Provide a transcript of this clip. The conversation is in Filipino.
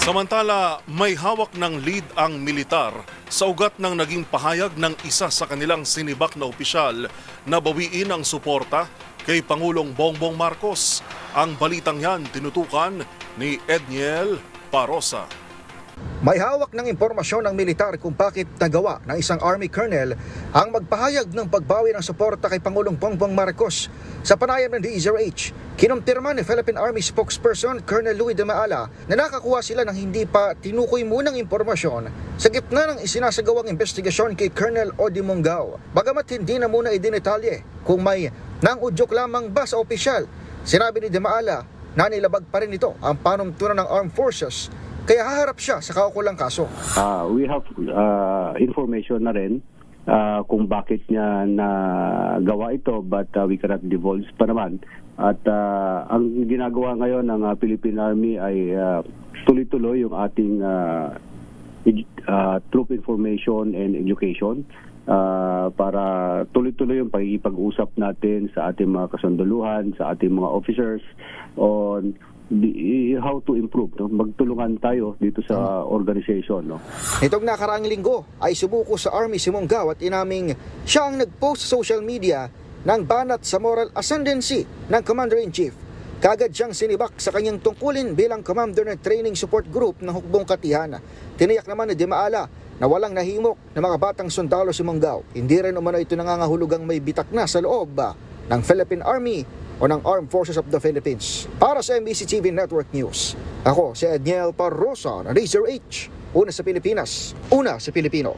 Samantala, may hawak ng lead ang militar sa ugat ng naging pahayag ng isa sa kanilang sinibak na opisyal na bawiin ang suporta kay Pangulong Bongbong Marcos. Ang balitang yan tinutukan ni Edniel Parosa. May hawak ng impormasyon ng militar kung bakit nagawa ng isang Army Colonel ang magpahayag ng pagbawi ng suporta kay Pangulong Bongbong Marcos. Sa panayam ng DZRH, kinumpirma ni Philippine Army spokesperson Colonel Louis de Maala na nakakuha sila ng hindi pa tinukoy munang impormasyon sa gitna ng isinasagawang investigasyon kay Colonel Odi Mongao. Bagamat hindi na muna idinetalye kung may nang-udyok lamang ba sa opisyal, sinabi ni de Maala na nilabag pa rin ito ang panuntunan ng Armed Forces kaya haharap siya sa kaukulang kaso. We have information na rin kung bakit niya nagawa ito, but we cannot divulge pa naman. At ang ginagawa ngayon ng Philippine Army ay tuloy-tuloy yung ating troop information and education para tuloy-tuloy yung pag-iipag-usap natin sa ating mga kasunduluhan, sa ating mga officers on how to improve, no? Magtulungan tayo dito sa organization, no? Nitong nakaraang linggo ay sumuko sa Army si Mongao at inaming siya ang nag-post sa social media ng banat sa moral ascendancy ng Commander-in-Chief. Kagad siyang sinibak sa kanyang tungkulin bilang Commander ng Training Support Group ng Hukbong Katihan. Tiniyak naman ni de Maala na walang nahimok na mga batang sundalo si Mongao. Hindi rin umano ito nangangahulugang may bitak na sa loob ng Philippine Army o ng Armed Forces of the Philippines. Para sa MBC TV Network News, ako si Edniel Parosa ng DZRH. Una sa Pilipinas, una sa Pilipino.